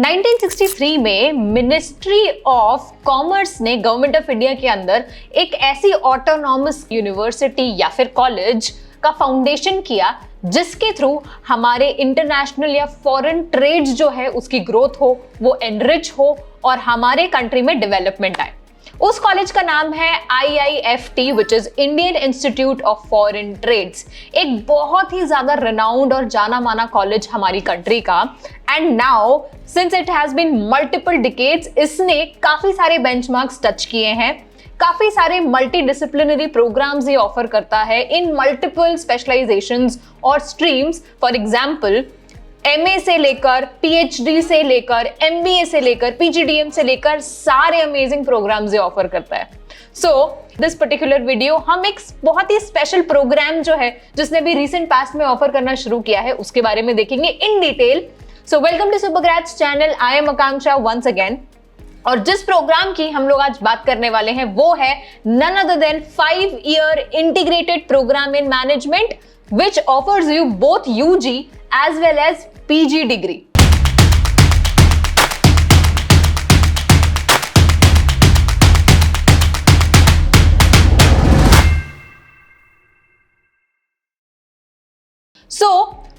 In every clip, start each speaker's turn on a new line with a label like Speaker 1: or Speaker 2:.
Speaker 1: 1963 में ministry of commerce ने government of India के अंदर एक ऐसी ऑटोनॉमस यूनिवर्सिटी या फिर कॉलेज का फाउंडेशन किया जिसके थ्रू हमारे इंटरनेशनल या फॉरेन ट्रेड जो है उसकी ग्रोथ हो, वो एनरिच हो और हमारे कंट्री में डेवलपमेंट आए। उस कॉलेज का नाम है IIFT which is Indian Institute of Foreign Trades. एक बहुत ही ज्यादा रिनाउंड और जाना माना कॉलेज हमारी कंट्री का। And now since it has been multiple decades, इसने काफी सारे बेंचमार्क्स टच किए हैं, काफी सारे मल्टी डिसिप्लिनरी प्रोग्राम्स ये ऑफर करता है इन मल्टीपल स्पेशलाइजेशंस और स्ट्रीम्स। फॉर एग्जाम्पल MA से लेकर PhD से लेकर MBA से लेकर PGDM से लेकर सारे अमेजिंग प्रोग्राम्स ये ऑफर करता है। सो दिस पर्टिकुलर वीडियो हम एक बहुत ही स्पेशल प्रोग्राम जो है जिसने भी रिसेंट पास्ट में ऑफर करना शुरू किया है उसके बारे में देखेंगे in detail. So welcome to Supergrades channel, I am Akanksha once again. और जिस प्रोग्राम की हम लोग आज बात करने वाले हैं वो है none other than 5-year integrated programme in management which offers you both UG as well as PG degree. So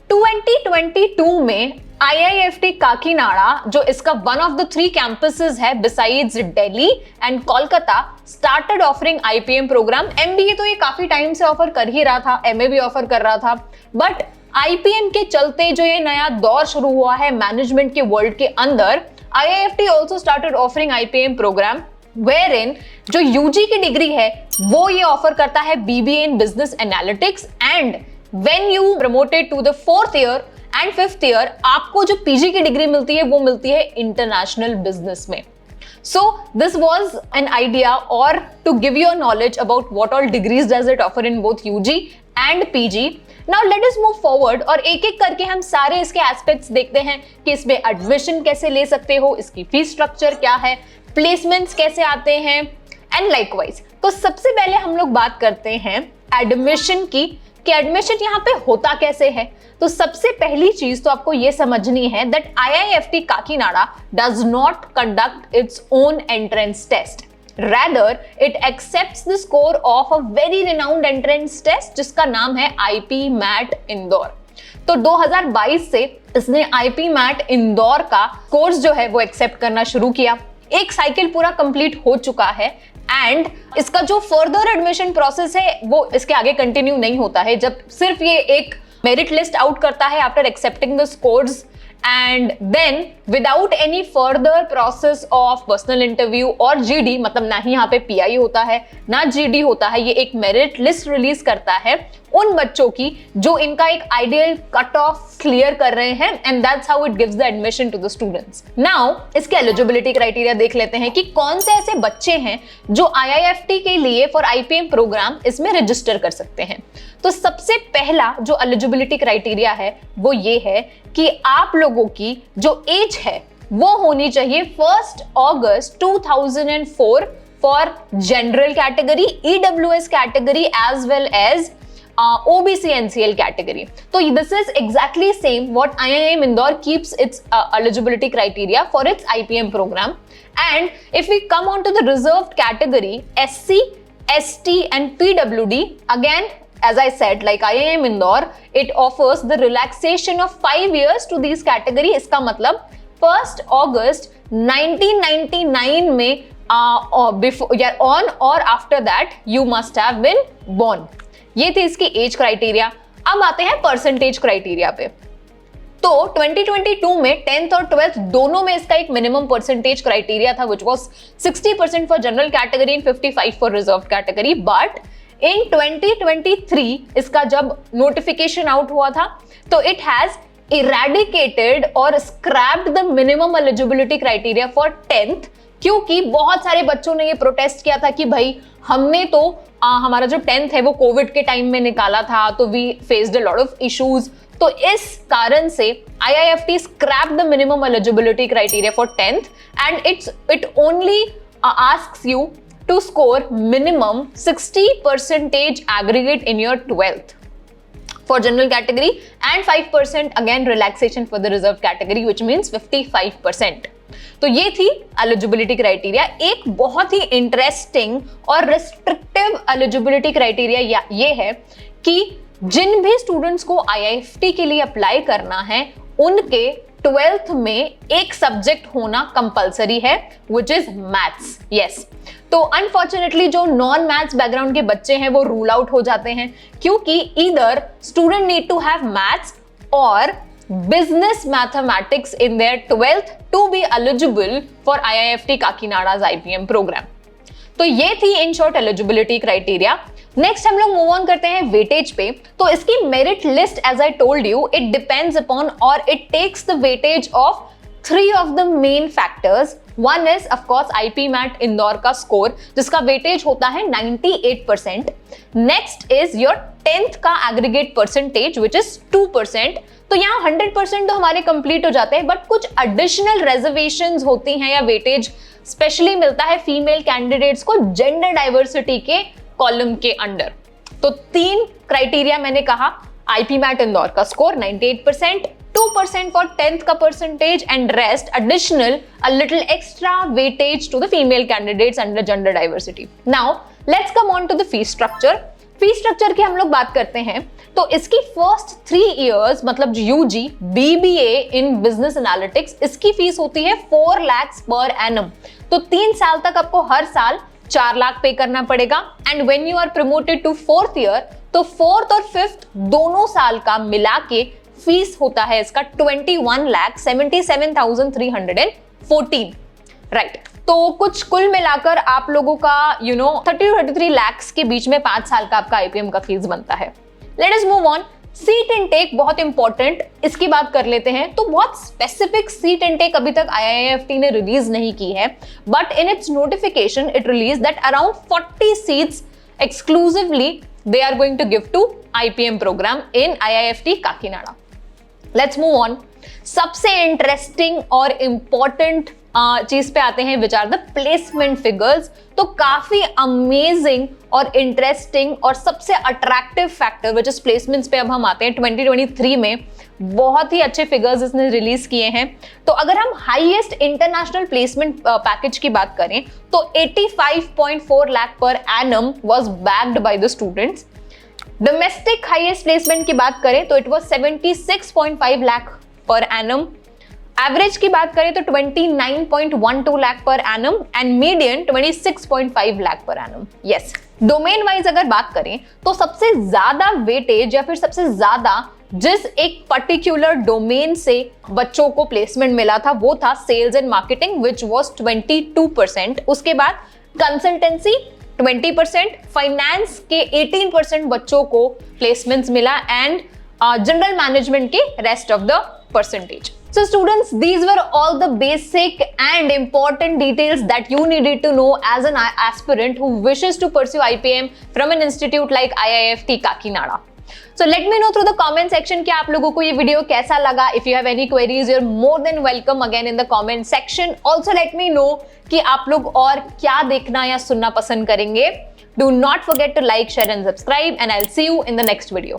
Speaker 1: 2022 में IIFT काकीनाडा, जो इसका वन ऑफ द 3 कैंपसेस है besides Delhi and Kolkata, started offering IPM programme. MBA तो ये काफी time से offer कर ही रहा था, MA भी ऑफर कर रहा था, बट IPM के चलते जो ये नया दौर शुरू हुआ है मैनेजमेंट के वर्ल्ड के अंदर, IIFT also started offering IPM programme wherein जो UG की डिग्री है वो ये ऑफर करता है BBA in Business Analytics, and when you promoted to the 4th year and 5th year आपको जो PG की डिग्री मिलती है वो मिलती है इंटरनेशनल बिजनेस में। So this was an idea or to give you a knowledge about what all degrees does it offer in both UG and PG. Now let us move forward और एक एक करके हम सारे इसके एस्पेक्ट्स देखते हैं कि इसमें एडमिशन कैसे ले सकते हो, इसकी फीस स्ट्रक्चर क्या है, प्लेसमेंट्स कैसे आते हैं एंड लाइकवाइज। तो सबसे पहले हम लोग बात करते हैं एडमिशन की कि एडमिशन यहाँ पे होता कैसे है। तो सबसे पहली चीज तो आपको ये समझनी है that IIFT Kakinada does not conduct its own entrance test, rather it accepts the score of a very renowned entrance test जिसका नाम है IP-MAT इंदौर। तो 2022 से इसने IP-MAT इंदौर का कोर्स जो है वो एक्सेप्ट करना शुरू किया। एक साइकिल पूरा कंप्लीट हो चुका है एंड इसका जो फर्दर एडमिशन प्रोसेस है वो इसके आगे कंटिन्यू नहीं होता है, जब सिर्फ ये एक मेरिट लिस्ट आउट करता है after accepting the scores, and then without any further process of personal interview और GD, मतलब ना ही यहाँ पे PI होता है ना GD होता है, ये एक मेरिट लिस्ट रिलीज करता है उन बच्चों की जो इनका एक आइडियल कट ऑफ क्लियर कर रहे हैं, and that's how it gives the admission to the students. Now इसके एलिजिबिलिटी क्राइटेरिया देख लेते हैं कि कौन से ऐसे बच्चे हैं जो IIFT के लिए फॉर IPM प्रोग्राम इसमें रजिस्टर कर सकते हैं। तो सबसे पहला जो एलिजिबिलिटी क्राइटेरिया है वो ये है कि आप लोगों की जो एज है वो होनी चाहिए 1 अगस्त 2004 for general category, EWS category as well as OBC NCL category. So this is exactly same what IIM Indore keeps its eligibility criteria for its IPM program. And if we come on to the reserved category, SC, ST and PWD, again as I said, like IIM Indore, it offers the relaxation of 5 years to these category. इसका मतलब 1 August 1999 में before या on or after that you must have been born. ये थी इसकी age criteria. अब आते हैं परसेंटेज क्राइटेरिया पे। तो 2022 में 10th और 12th दोनों में इसका एक मिनिमम परसेंटेज क्राइटेरिया था which was 60% for general category and 55 for reserve category, but in 2023 इसका जब नोटिफिकेशन आउट हुआ था तो इट हैज इरेडिकेटेड और scraped the minimum eligibility criteria for 10th, क्योंकि बहुत सारे बच्चों ने ये प्रोटेस्ट किया था कि भाई हमने तो हमारा जो 10th है वो कोविड के टाइम में निकाला था, तो we faced a lot of issues. तो इस कारण से IIFT scrapped the minimum eligibility criteria for 10th and it only asks you to score minimum 60% aggregate in your 12th for general category and 5% again relaxation for the reserved category, which means 55%. तो ये थी eligibility criteria. एक बहुत ही interesting और restrictive eligibility criteria ये है कि जिन भी स्टूडेंट्स को IIFT के लिए अप्लाई करना है उनके 12th में एक सब्जेक्ट होना कंपलसरी है, विच इज मैथ्स। यस, तो अनफॉर्चुनेटली जो नॉन मैथ्स बैकग्राउंड के बच्चे हैं वो रूल आउट हो जाते हैं, क्योंकि either student need to have maths और business mathematics in their 12th to be eligible for IIFT Kakinada's IPM program। तो ये थी in short eligibility criteria. Next हम लोग मूव ऑन करते हैं वेटेज पे। तो इसकी merit list, as I told you, it depends upon और it takes the weightage of 3 of the main factors। One is of course IP MAT Indore का score, जिसका वेटेज होता है 98%। नेक्स्ट इज योर 10th का aggregate percentage which is 2%। तो यहाँ 100% तो हमारे कंप्लीट हो जाते हैं, बट कुछ एडिशनल रिजर्वेशंस होती हैं या वेटेज स्पेशली मिलता है फीमेल कैंडिडेट्स को जेंडर डाइवर्सिटी के कॉलम के अंडर। तो 3 क्राइटेरिया मैंने कहा, IP MAT इंदौर का स्कोर 98%, 2% for 10th का percentage and rest additional a little extra weightage to the female candidates under gender diversity। Now let's come on to the fee structure। Fee structure की हम लोग बात करते हैं तो इसकी फर्स्ट 3 इयर्स मतलब UG BBA in business analytics, इसकी फीस होती है 4 lakhs पर एनम। तो 3 साल तक आपको हर साल 4 लाख पे करना पड़ेगा। And when you are promoted to 4th year तो 4th और 5th दोनों साल का मिला के फीस होता है इसका 21,77,314। राइट, तो कुछ कुल मिलाकर आप लोगों का 30 to 33 lakhs के बीच में 5 साल का आपका IPM का फीस बनता है। Let us move on. Seat intake बहुत इंपॉर्टेंट, इसकी बात कर लेते हैं। तो बहुत स्पेसिफिक सीट इनटेक अभी तक IIFT ने रिलीज नहीं की है, but in its notification it release that around 40 seats exclusively they are going to give to IPM program in IIFT Kakinada। Let's move on। सबसे इंटरेस्टिंग और इंपॉर्टेंट चीज पे आते हैं, which are the placement figures. तो काफी amazing और interesting और सबसे attractive factor which is placements पे अब हम आते हैं। 2023 में बहुत ही अच्छे फिगर्स इसने रिलीज किए हैं। तो अगर हम हाईएस्ट इंटरनेशनल प्लेसमेंट पैकेज की बात करें तो 85.4 lakh per annum was backed by the students. Domestic highest placement की बात करें तो it was 76.5 lakh per annum. Average की बात करें तो 29.12 lakh per annum and median 26.5 lakh per annum. Yes, domain wise अगर बात करें तो सबसे ज्यादा वेटेज या फिर सबसे ज्यादा जिस एक पर्टिकुलर डोमेन से बच्चों को प्लेसमेंट मिला था वो था sales and marketing which was 22%। उसके बाद कंसल्टेंसी 20%, फाइनेंस के 18% बच्चों को प्लेसमेंट्स मिला एंड जनरल मैनेजमेंट के rest of the percentage। So students, these were all the basic and important details that you needed to know as an aspirant who wishes to pursue IPM from an institute like IIFT Kakinada। So let me know through the comment section कि आप लोगों को ये video कैसा लगा। If you have any queries, you're more than welcome again in the comment section। Also let me know कि आप लोग और क्या देखना या सुनना पसंद करेंगे। Do not forget to like, share and subscribe and I'll see you in the next video।